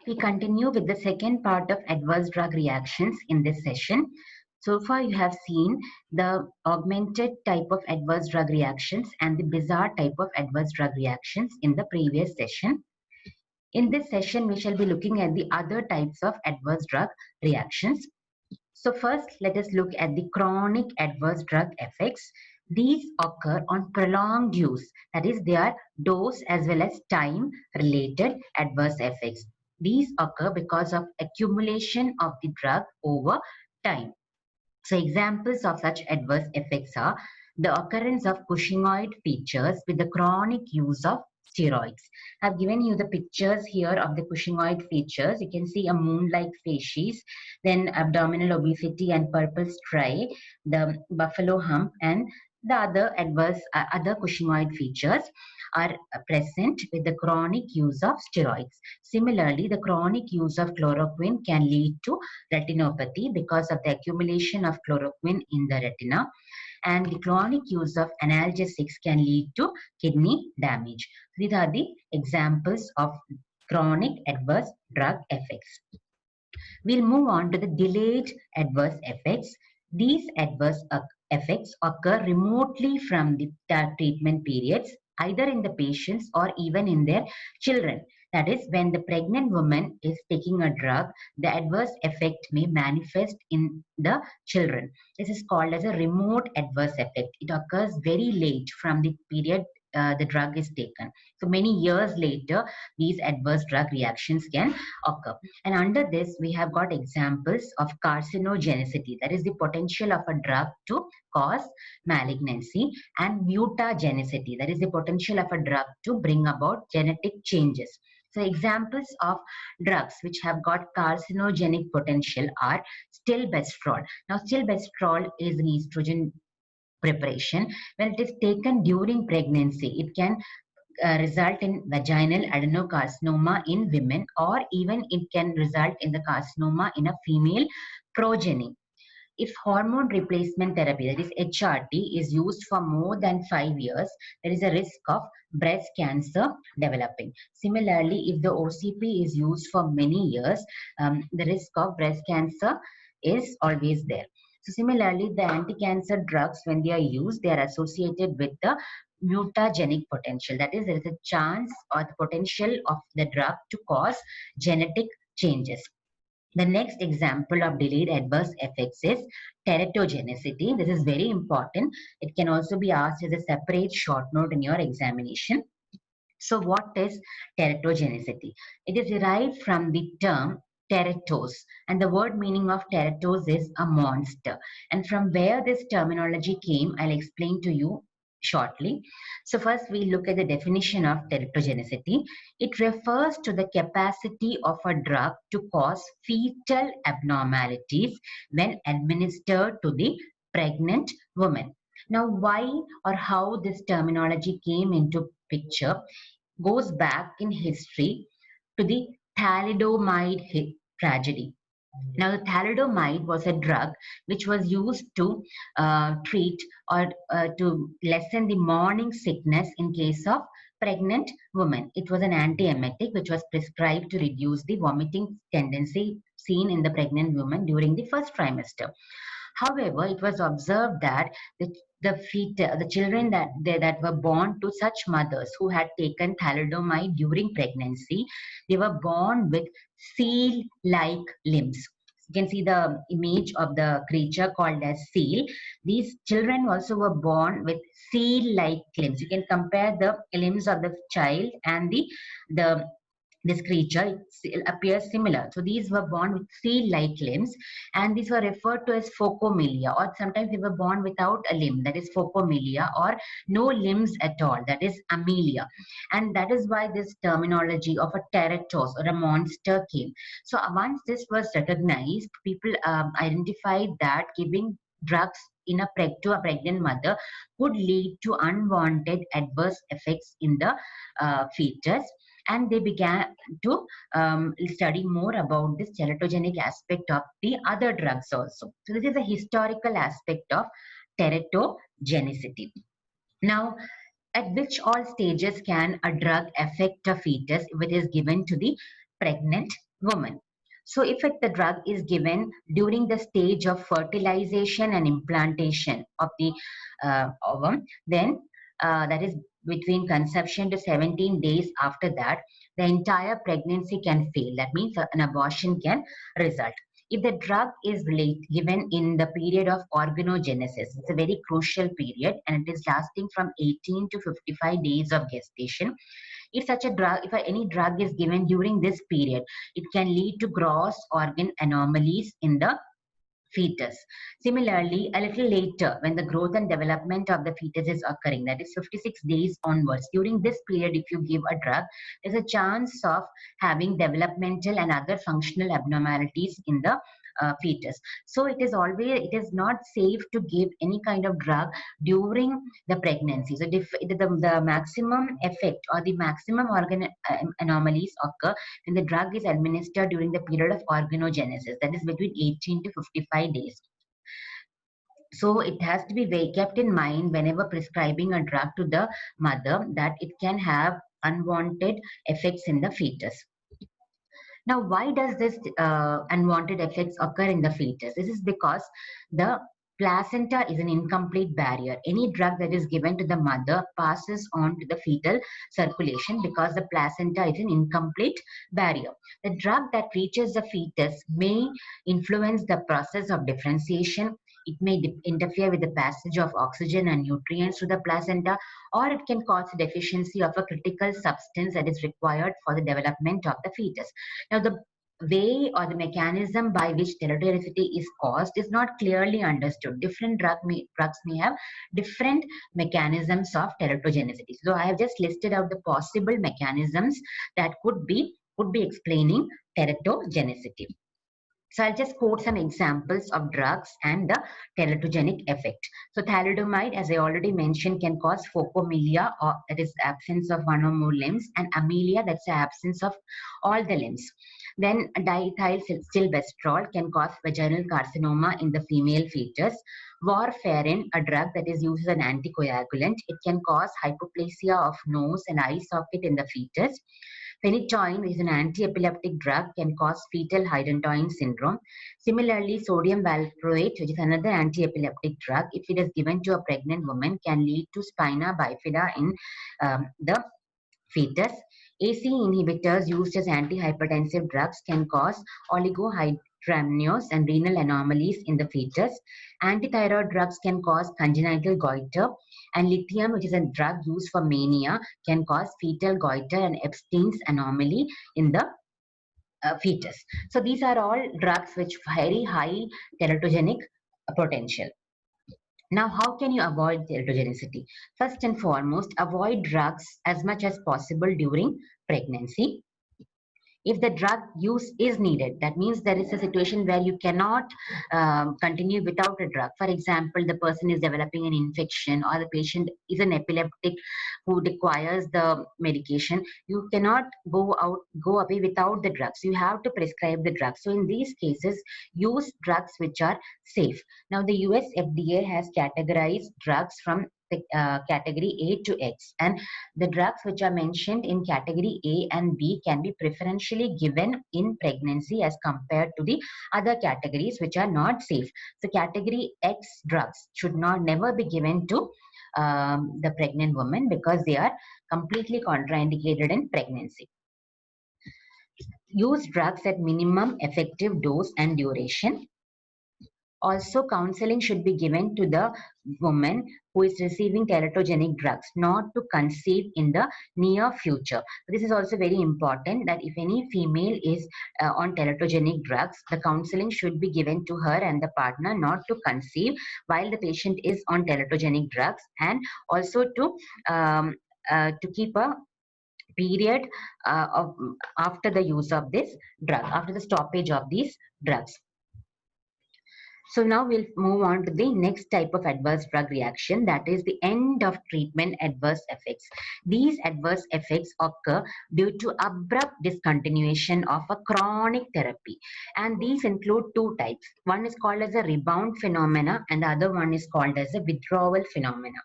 We continue with the second part of adverse drug reactions in this session. So far, you have seen the augmented type of adverse drug reactions and the bizarre type of adverse drug reactions in the previous session. In this session, we shall be looking at the other types of adverse drug reactions. So first, let us look at the chronic adverse drug effects. These occur on prolonged use, that is, they are dose as well as time related adverse effects. These occur because of accumulation of the drug over time. So examples of such adverse effects are the occurrence of Cushingoid features with the chronic use of steroids. I've given you the pictures here of the Cushingoid features. You can see a moon-like facies, then abdominal obesity and purple striae, the buffalo hump, and the other Cushingoid features are present with the chronic use of steroids. Similarly, the chronic use of chloroquine can lead to retinopathy because of the accumulation of chloroquine in the retina, and the chronic use of analgesics can lead to kidney damage. These are the examples of chronic adverse drug effects. We'll move on to the delayed adverse effects. These adverse effects occur remotely from the treatment periods, either in the patients or even in their children. That is, when the pregnant woman is taking a drug, the adverse effect may manifest in the children. This is called as a remote adverse effect. It occurs very late from the period the drug is taken. So many years later, these adverse drug reactions can occur. And under this, we have got examples of carcinogenicity, that is the potential of a drug to cause malignancy, and mutagenicity, that is the potential of a drug to bring about genetic changes. So examples of drugs which have got carcinogenic potential are stilbestrol. Now, stilbestrol is an estrogen preparation. When it is taken during pregnancy, it can result in vaginal adenocarcinoma in women, or even it can result in the carcinoma in a female progeny. If hormone replacement therapy, that is HRT, is used for more than 5 years, there is a risk of breast cancer developing. Similarly, if the OCP is used for many years, the risk of breast cancer is always there. So similarly, the anti-cancer drugs, when they are used, they are associated with the mutagenic potential. That is, there is a chance or the potential of the drug to cause genetic changes. The next example of delayed adverse effects is teratogenicity. This is very important. It can also be asked as a separate short note in your examination. So what is teratogenicity? It is derived from the term teratos, and the word meaning of teratos is a monster. And from where this terminology came, I'll explain to you shortly. So first we look at the definition of teratogenicity. It refers to the capacity of a drug to cause fetal abnormalities when administered to the pregnant woman. Now, why or how this terminology came into picture goes back in history to the thalidomide tragedy. Now, the thalidomide was a drug which was used to treat or to lessen the morning sickness in case of pregnant women. It was an antiemetic which was prescribed to reduce the vomiting tendency seen in the pregnant woman during the first trimester. However, it was observed that the children that were born to such mothers who had taken thalidomide during pregnancy, they were born with seal-like limbs. You can see the image of the creature called as seal. These children also were born with seal-like limbs. You can compare the limbs of the child and the this creature appears similar. So these were born with seal-like limbs, and these were referred to as phocomelia, or sometimes they were born without a limb, that is phocomelia, or no limbs at all, that is amelia. And that is why this terminology of a teratos or a monster came. So once this was recognized, people identified that giving drugs to a pregnant mother could lead to unwanted adverse effects in the fetus, and they began to study more about this teratogenic aspect of the other drugs also. So this is a historical aspect of teratogenicity. Now, at which all stages can a drug affect a fetus if it is given to the pregnant woman. So if the drug is given during the stage of fertilization and implantation of the ovum, then that is between conception to 17 days after that, the entire pregnancy can fail. That means an abortion can result. If the drug is given in the period of organogenesis, it's a very crucial period and it is lasting from 18 to 55 days of gestation. If such a drug, if any drug is given during this period, it can lead to gross organ anomalies in the fetus. Similarly, a little later, when the growth and development of the fetus is occurring, that is 56 days onwards, during this period, if you give a drug, there's a chance of having developmental and other functional abnormalities in the fetus. So it is not safe to give any kind of drug during the pregnancy. So the maximum effect or the maximum organ anomalies occur when the drug is administered during the period of organogenesis, that is between 18 to 55 days. So it has to be kept in mind whenever prescribing a drug to the mother that it can have unwanted effects in the fetus. Now, why does this unwanted effects occur in the fetus? This is because the placenta is an incomplete barrier. Any drug that is given to the mother passes on to the fetal circulation because the placenta is an incomplete barrier. The drug that reaches the fetus may influence the process of differentiation. It may interfere with the passage of oxygen and nutrients to the placenta, or it can cause a deficiency of a critical substance that is required for the development of the fetus. Now, the way or the mechanism by which teratogenicity is caused is not clearly understood. Different drugs may have different mechanisms of teratogenicity. So I have just listed out the possible mechanisms that could be explaining teratogenicity. So I'll just quote some examples of drugs and the teratogenic effect. So thalidomide, as I already mentioned, can cause phocomelia, or that is absence of one or more limbs, and amelia, that's the absence of all the limbs. Then diethylstilbestrol can cause vaginal carcinoma in the female fetus. Warfarin, a drug that is used as an anticoagulant, it can cause hypoplasia of nose and eye socket in the fetus. Phenytoin, which is an anti-epileptic drug, can cause fetal hydantoin syndrome. Similarly, sodium valproate, which is another anti-epileptic drug, if it is given to a pregnant woman, can lead to spina bifida in the fetus. AC inhibitors used as antihypertensive drugs can cause oligohydramnios and renal anomalies in the fetus. Antithyroid drugs can cause congenital goiter, and lithium, which is a drug used for mania, can cause fetal goiter and Epstein's anomaly in the fetus. So these are all drugs which very high teratogenic potential. Now, how can you avoid teratogenicity? First and foremost, avoid drugs as much as possible during pregnancy. If the drug use is needed, that means there is a situation where you cannot continue without a drug. For example, the person is developing an infection or the patient is an epileptic who requires the medication. You cannot go away without the drugs. You have to prescribe the drugs. So in these cases, use drugs which are safe. Now, the US FDA has categorized drugs from the category A to X, and the drugs which are mentioned in category A and B can be preferentially given in pregnancy as compared to the other categories which are not safe. So category X drugs should never be given to the pregnant woman because they are completely contraindicated in pregnancy. Use drugs at minimum effective dose and duration. Also, counseling should be given to the woman who is receiving teratogenic drugs not to conceive in the near future. This is also very important that if any female is on teratogenic drugs, the counseling should be given to her and the partner not to conceive while the patient is on teratogenic drugs, and also to keep a period after the use of this drug, after the stoppage of these drugs. So now we'll move on to the next type of adverse drug reaction, that is the end of treatment adverse effects. These adverse effects occur due to abrupt discontinuation of a chronic therapy, and these include two types. One is called as a rebound phenomena and the other one is called as a withdrawal phenomena.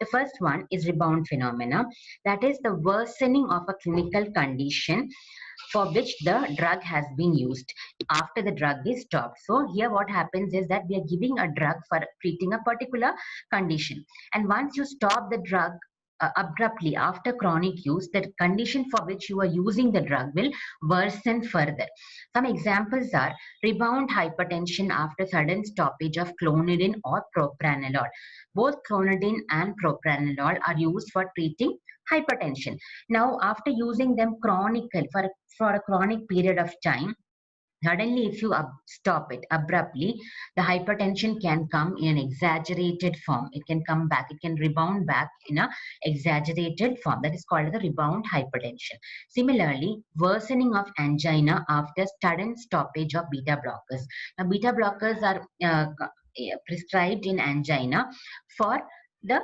The first one is rebound phenomena, that is the worsening of a clinical condition for which the drug has been used after the drug is stopped. So here what happens is that we are giving a drug for treating a particular condition, and once you stop the drug abruptly after chronic use, the condition for which you are using the drug will worsen further. Some examples are rebound hypertension after sudden stoppage of clonidine or propranolol. Both clonidine and propranolol are used for treating hypertension. Now, after using them chronically for a chronic period of time, suddenly if you stop it abruptly, the hypertension can come in an exaggerated form. It can come back, it can rebound back in a exaggerated form. That is called the rebound hypertension. Similarly, worsening of angina after sudden stoppage of beta blockers. Now, beta blockers are prescribed in angina for the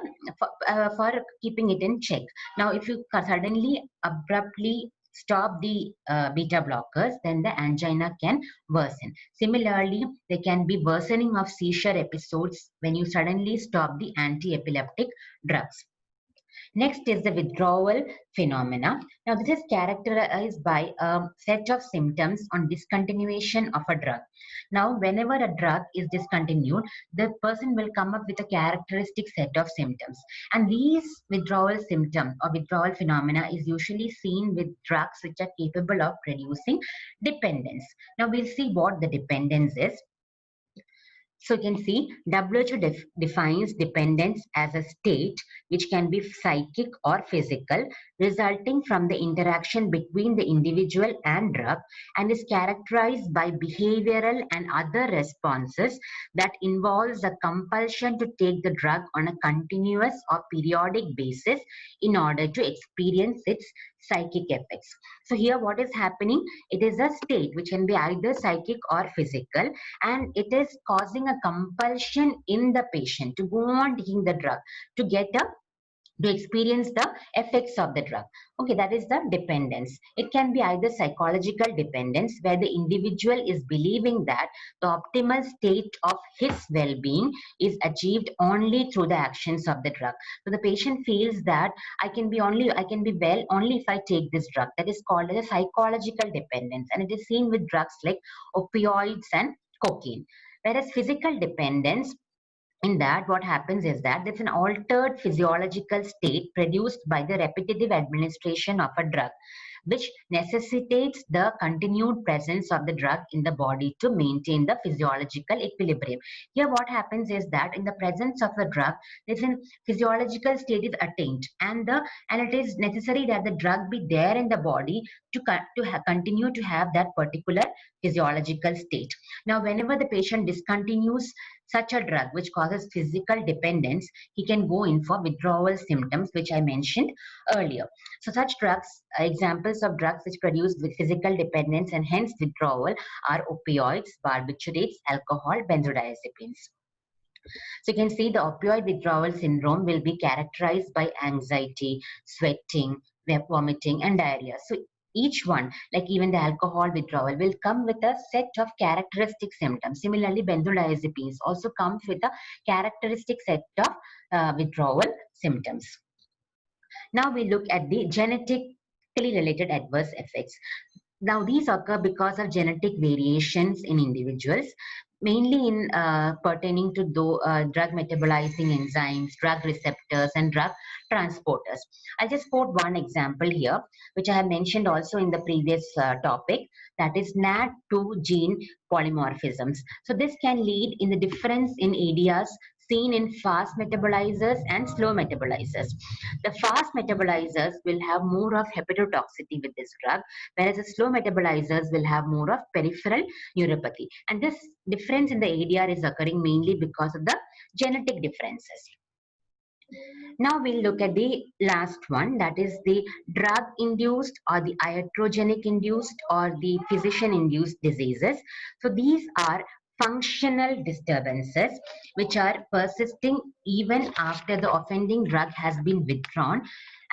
for keeping it in check. Now, if you suddenly abruptly stop the beta blockers, then the angina can worsen. Similarly, there can be worsening of seizure episodes when you suddenly stop the anti-epileptic drugs. Next is the withdrawal phenomena. Now, this is characterized by a set of symptoms on discontinuation of a drug. Now, whenever a drug is discontinued, the person will come up with a characteristic set of symptoms. And these withdrawal symptoms or withdrawal phenomena is usually seen with drugs which are capable of producing dependence. Now, we'll see what the dependence is. So you can see WHO defines dependence as a state which can be psychic or physical, resulting from the interaction between the individual and drug, and is characterized by behavioral and other responses that involves a compulsion to take the drug on a continuous or periodic basis in order to experience its psychic effects. So here what is happening? It is a state which can be either psychic or physical, and it is causing a compulsion in the patient to go on taking the drug to experience the effects of the drug. Okay, that is the dependence. It can be either psychological dependence, where the individual is believing that the optimal state of his well-being is achieved only through the actions of the drug. So the patient feels that I can be well only if I take this drug. That is called as a psychological dependence, and it is seen with drugs like opioids and cocaine. Whereas physical dependence, in that what happens is that it's an altered physiological state produced by the repetitive administration of a drug, which necessitates the continued presence of the drug in the body to maintain the physiological equilibrium. Here what happens is that in the presence of the drug, this physiological state is attained, and it is necessary that the drug be there in the body to continue to have that particular physiological state. Now, whenever the patient discontinues such a drug which causes physical dependence, he can go in for withdrawal symptoms, which I mentioned earlier. So such drugs, examples of drugs which produce physical dependence and hence withdrawal are opioids, barbiturates, alcohol, benzodiazepines. So you can see the opioid withdrawal syndrome will be characterized by anxiety, sweating, vomiting, and diarrhea. So each one, like even the alcohol withdrawal, will come with a set of characteristic symptoms. Similarly, benzodiazepines also comes with a characteristic set of withdrawal symptoms. Now we look at the genetically related adverse effects. Now these occur because of genetic variations in individuals, mainly in pertaining to drug metabolizing enzymes, drug receptors, and drug transporters. I'll just quote one example here, which I have mentioned also in the previous topic, that is NAT2 gene polymorphisms. So this can lead in the difference in ADRs seen in fast metabolizers and slow metabolizers. The fast metabolizers will have more of hepatotoxicity with this drug, whereas the slow metabolizers will have more of peripheral neuropathy. And this difference in the ADR is occurring mainly because of the genetic differences. Now we'll look at the last one, that is the drug-induced or the iatrogenic-induced or the physician-induced diseases. So these are functional disturbances which are persisting even after the offending drug has been withdrawn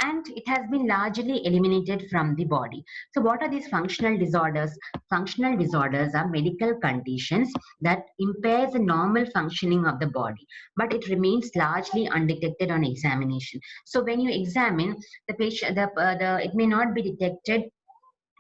and it has been largely eliminated from the body. So what are these functional disorders? Functional disorders are medical conditions that impair the normal functioning of the body, but it remains largely undetected on examination. So when you examine the patient, it may not be detected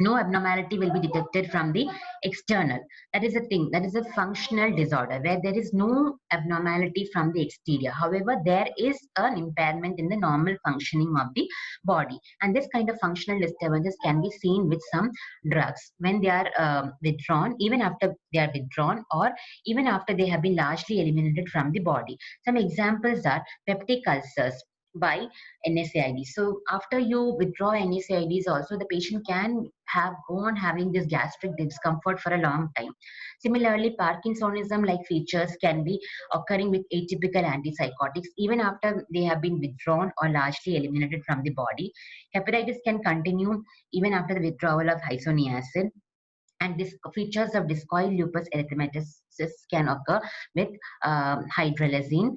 No abnormality will be detected from the external. That is a thing, that is a functional disorder where there is no abnormality from the exterior. However, there is an impairment in the normal functioning of the body, and this kind of functional disturbances can be seen with some drugs when they are withdrawn, even after they are withdrawn, or even after they have been largely eliminated from the body. Some examples are peptic ulcers by NSAID. So after you withdraw NSAIDs also, the patient can have go on having this gastric discomfort for a long time. Similarly, Parkinsonism like features can be occurring with atypical antipsychotics even after they have been withdrawn or largely eliminated from the body. Hepatitis can continue even after the withdrawal of isoniazid, and this features of discoid lupus erythematosus can occur with hydralazine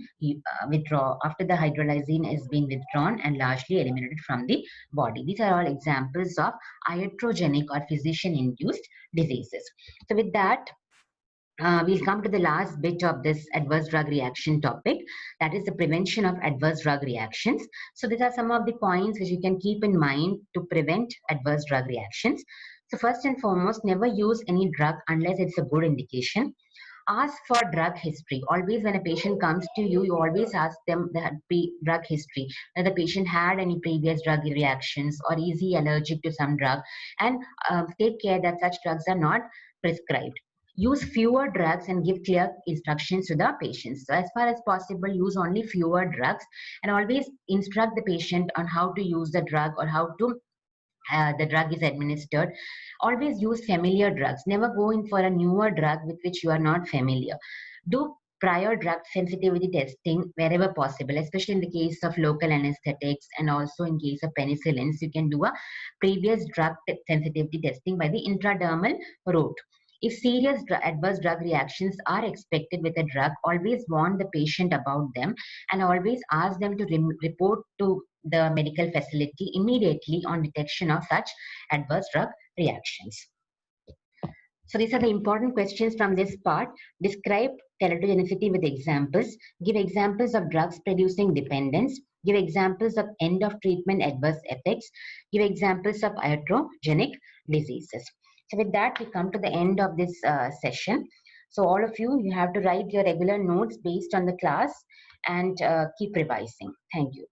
withdraw after the hydralazine has been withdrawn and largely eliminated from the body. These are all examples of iatrogenic or physician-induced diseases. So with that, we'll come to the last bit of this adverse drug reaction topic, that is the prevention of adverse drug reactions. So these are some of the points which you can keep in mind to prevent adverse drug reactions. So first and foremost, never use any drug unless it's a good indication. Ask for drug history. Always when a patient comes to you, you always ask them the drug history, whether the patient had any previous drug reactions or is he allergic to some drug, and take care that such drugs are not prescribed. Use fewer drugs and give clear instructions to the patients. So as far as possible, use only fewer drugs and always instruct the patient on how to use the drug or how to the drug is administered. Always use familiar drugs. Never go in for a newer drug with which you are not familiar. Do prior drug sensitivity testing wherever possible, especially in the case of local anesthetics and also in case of penicillins. You can do a previous drug sensitivity testing by the intradermal route. If serious adverse drug reactions are expected with a drug, always warn the patient about them and always ask them to report to the medical facility immediately on detection of such adverse drug reactions. So these are the important questions from this part. Describe teratogenicity with examples. Give examples of drugs producing dependence. Give examples of end of treatment adverse effects. Give examples of iatrogenic diseases. So with that, we come to the end of this session. So all of you, you have to write your regular notes based on the class and keep revising. Thank you.